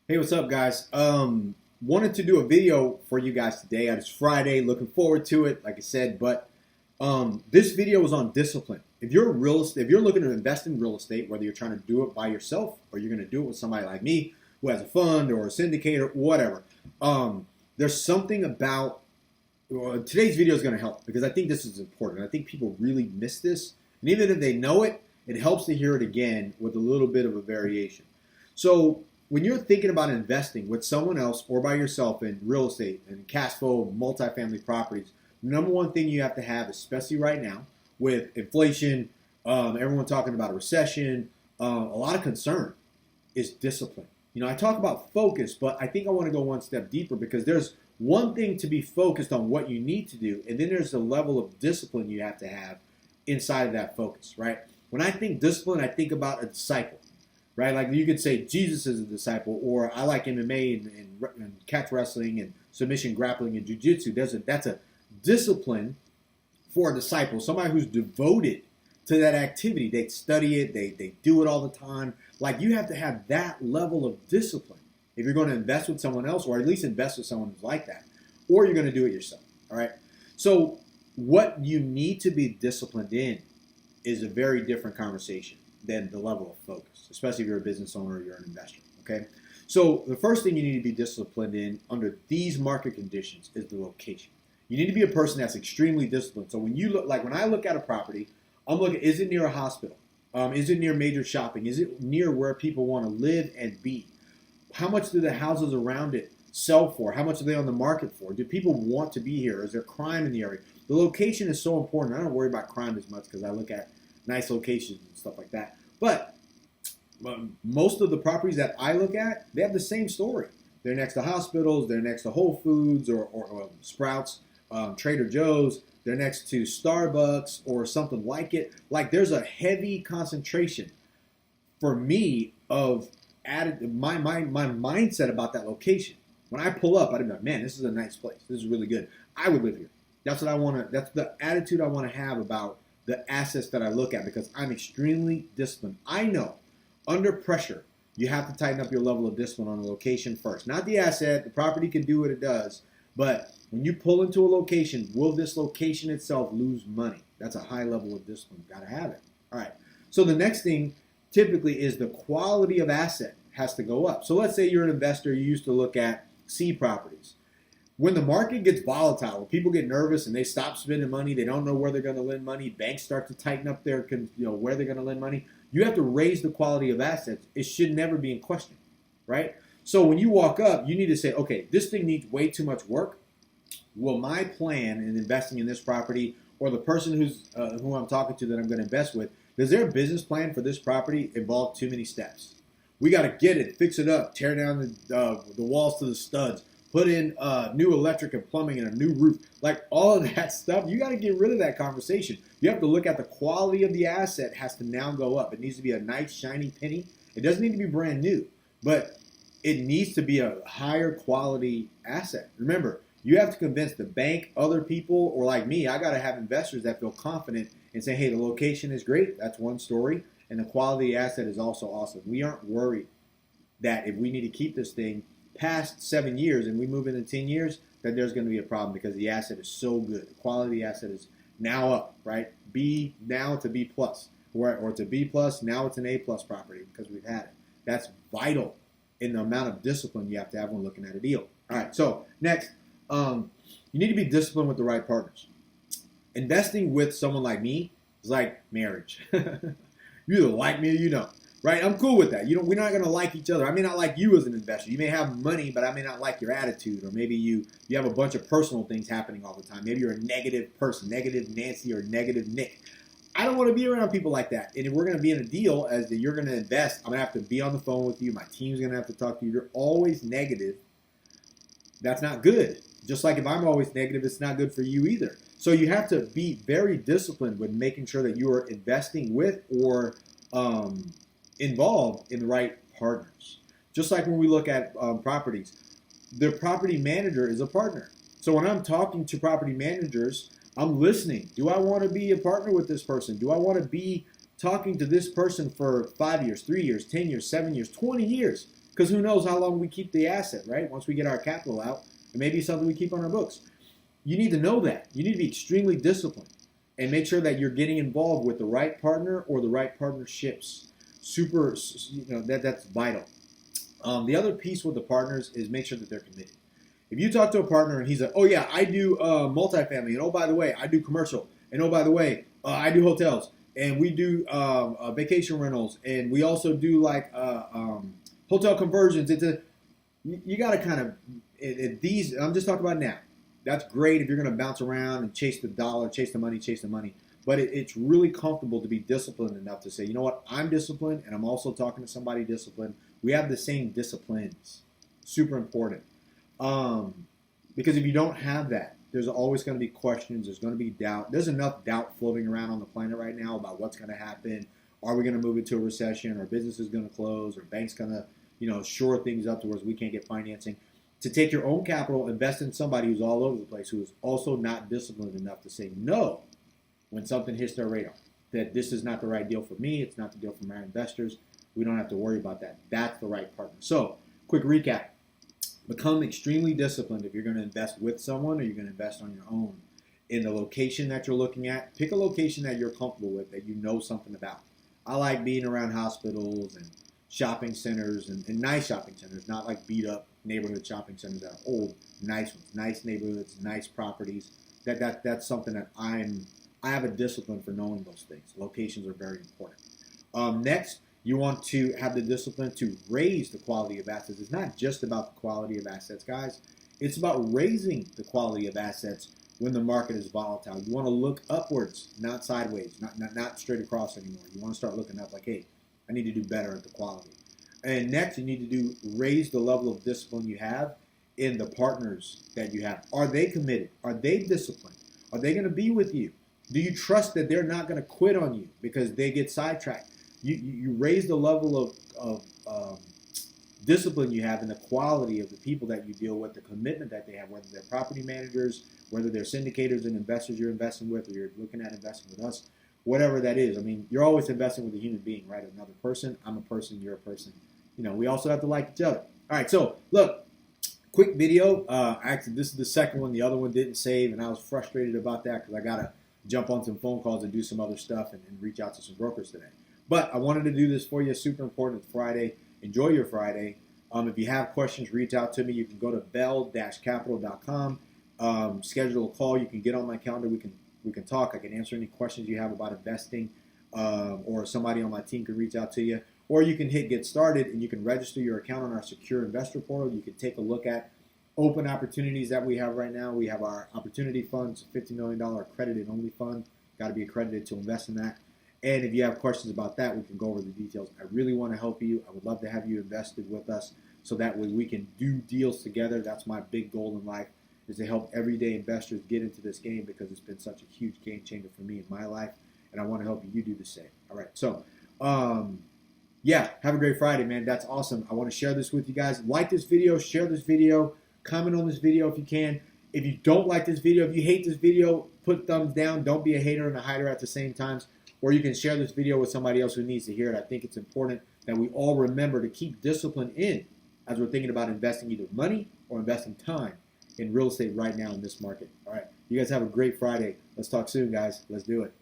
Hey, what's up, guys? Wanted to do a video for you guys today. It's Friday, looking forward to it, like I said. But this video is on discipline. If you're looking to invest in real estate, whether you're trying to do it by yourself or you're going to do it with somebody like me who has a fund or a syndicator, whatever, there's something about today's video is going to help because I think this is important. I think people really miss this, and even if they know it, it helps to hear it again with a little bit of a variation. So when you're thinking about investing with someone else or by yourself in real estate and cash flow, multifamily properties, the number one thing you have to have, especially right now with inflation, everyone talking about a recession, a lot of concern, is discipline. I talk about focus, but I think I want to go one step deeper because there's one thing to be focused on what you need to do, and then there's a level of discipline you have to have inside of that focus, right? When I think discipline, I think about a disciple, right? Like you could say Jesus is a disciple, or I like MMA and catch wrestling and submission grappling and jujitsu. That's a discipline for a disciple, somebody who's devoted to that activity. They study it, they do it all the time. Like you have to have that level of discipline if you're going to invest with someone else, or at least invest with someone who's like that, or you're going to do it yourself. All right. So what you need to be disciplined in is a very different conversation than the level of focus, especially if you're a business owner or you're an investor. Okay. So the first thing you need to be disciplined in under these market conditions is the location. You need to be a person that's extremely disciplined. So when you look, like when I look at a property, I'm looking, is it near a hospital? Is it near major shopping? Is it near where people want to live and be? How much do the houses around it sell for? How much are they on the market for? Do people want to be here? Is there crime in the area? The location is so important. I don't worry about crime as much because I look at nice locations and stuff like that. But most of the properties that I look at, they have the same story. They're next to hospitals. They're next to Whole Foods or Sprouts, Trader Joe's. They're next to Starbucks or something like it. Like there's a heavy concentration for me of added my mindset about that location. When I pull up, I'd be like, man, this is a nice place. This is really good. I would live here. That's what I want to. That's the attitude I want to have about the assets that I look at because I'm extremely disciplined. I know under pressure, you have to tighten up your level of discipline on the location first. Not the asset. The property can do what it does, but when you pull into a location, will this location itself lose money? That's a high level of discipline. Got to have it. All right. So the next thing typically is the quality of asset has to go up. So let's say you're an investor, you used to look at C properties. When the market gets volatile, when people get nervous and they stop spending money, they don't know where they're going to lend money, banks start to tighten up their, where they're going to lend money, you have to raise the quality of assets. It should never be in question, right? So when you walk up, you need to say, okay, this thing needs way too much work. Will my plan in investing in this property or the person who I'm talking to that I'm going to invest with, does their business plan for this property involve too many steps? We got to get it, fix it up, tear down the walls to the studs, put in new electric and plumbing and a new roof. Like all of that stuff, you got to get rid of that conversation. You have to look at the quality of the asset has to now go up. It needs to be a nice, shiny penny. It doesn't need to be brand new, but it needs to be a higher quality asset. Remember, you have to convince the bank, other people, or like me, I got to have investors that feel confident and say, hey, the location is great. That's one story. And the quality of the asset is also awesome. We aren't worried that if we need to keep this thing past 7 years and we move into 10 years, that there's going to be a problem because the asset is so good. The quality of the asset is now up, right? B now to B plus, or to B plus, now it's an A plus property because we've had it. That's vital in the amount of discipline you have to have when looking at a deal. All right, so next. You need to be disciplined with the right partners. Investing with someone like me is like marriage. You either like me or you don't, right? I'm cool with that. We're not going to like each other. I may not like you as an investor. You may have money, but I may not like your attitude, or maybe you have a bunch of personal things happening all the time. Maybe you're a negative person, negative Nancy or negative Nick. I don't want to be around people like that. And if we're going to be in a deal as that you're going to invest, I'm going to have to be on the phone with you. My team's going to have to talk to you. You're always negative. That's not good. Just like if I'm always negative, it's not good for you either. So you have to be very disciplined with making sure that you are investing with or involved in the right partners. Just like when we look at properties, the property manager is a partner. So when I'm talking to property managers, I'm listening. Do I want to be a partner with this person? Do I want to be talking to this person for 5 years, 3 years, 10 years, 7 years, 20 years? Because who knows how long we keep the asset, right? Once we get our capital out, it may be something we keep on our books. You need to know that. You need to be extremely disciplined and make sure that you're getting involved with the right partner or the right partnerships. That's vital. The other piece with the partners is make sure that they're committed. If you talk to a partner and he's like, oh yeah, I do multifamily, and oh by the way, I do commercial, and oh by the way, I do hotels, and we do vacation rentals, and we also do like hotel conversions. You got to kind of these. I'm just talking about now. That's great if you're going to bounce around and chase the dollar, chase the money. But it's really comfortable to be disciplined enough to say, you know what, I'm disciplined, and I'm also talking to somebody disciplined. We have the same disciplines. Super important. Because if you don't have that, there's always going to be questions. There's going to be doubt. There's enough doubt floating around on the planet right now about what's going to happen. Are we going to move into a recession? Are businesses going to close? Are banks going to, shore things up to where we can't get financing? To take your own capital, invest in somebody who's all over the place, who is also not disciplined enough to say no when something hits their radar. That this is not the right deal for me. It's not the deal for my investors. We don't have to worry about that. That's the right partner. So, quick recap. Become extremely disciplined if you're going to invest with someone or you're going to invest on your own. In the location that you're looking at, pick a location that you're comfortable with, that you know something about. I like being around hospitals and shopping centers and nice shopping centers, not like beat up neighborhood shopping centers that are old, nice ones, nice neighborhoods, nice properties. That's something that I have a discipline for knowing those things. Locations are very important. Next, you want to have the discipline to raise the quality of assets. It's not just about the quality of assets, guys. It's about raising the quality of assets when the market is volatile. You want to look upwards, not sideways, not straight across anymore. You want to start looking up like, hey, I need to do better at the quality. And next, you need to raise the level of discipline you have in the partners that you have. Are they committed? Are they disciplined? Are they going to be with you? Do you trust that they're not going to quit on you because they get sidetracked? You raise the level of discipline you have and the quality of the people that you deal with, the commitment that they have, whether they're property managers, whether they're syndicators and investors you're investing with, or you're looking at investing with us, whatever that is. I mean, you're always investing with a human being, right? Another person. I'm a person. You're a person. We also have to like each other. All right, so look, quick video. Actually, this is the second one. The other one didn't save, and I was frustrated about that because I got to jump on some phone calls and do some other stuff and reach out to some brokers today. But I wanted to do this for you. Super important. It's Friday. Enjoy your Friday. If you have questions, reach out to me. You can go to bell-capital.com. Schedule a call. You can get on my calendar. We can talk. I can answer any questions you have about investing, or somebody on my team can reach out to you. Or you can hit get started and you can register your account on our secure investor portal. You can take a look at open opportunities that we have right now. We have our opportunity funds, $50 million accredited only fund. Got to be accredited to invest in that. And if you have questions about that, we can go over the details. I really want to help you. I would love to have you invested with us so that way we can do deals together. That's my big goal in life, is to help everyday investors get into this game because it's been such a huge game changer for me in my life. And I want to help you do the same. All right. So, yeah, have a great Friday, man. That's awesome. I want to share this with you guys. Like this video, share this video, comment on this video if you can. If you don't like this video, if you hate this video, put thumbs down. Don't be a hater and a hider at the same time. Or you can share this video with somebody else who needs to hear it. I think it's important that we all remember to keep discipline in as we're thinking about investing either money or investing time in real estate right now in this market. All right. You guys have a great Friday. Let's talk soon, guys. Let's do it.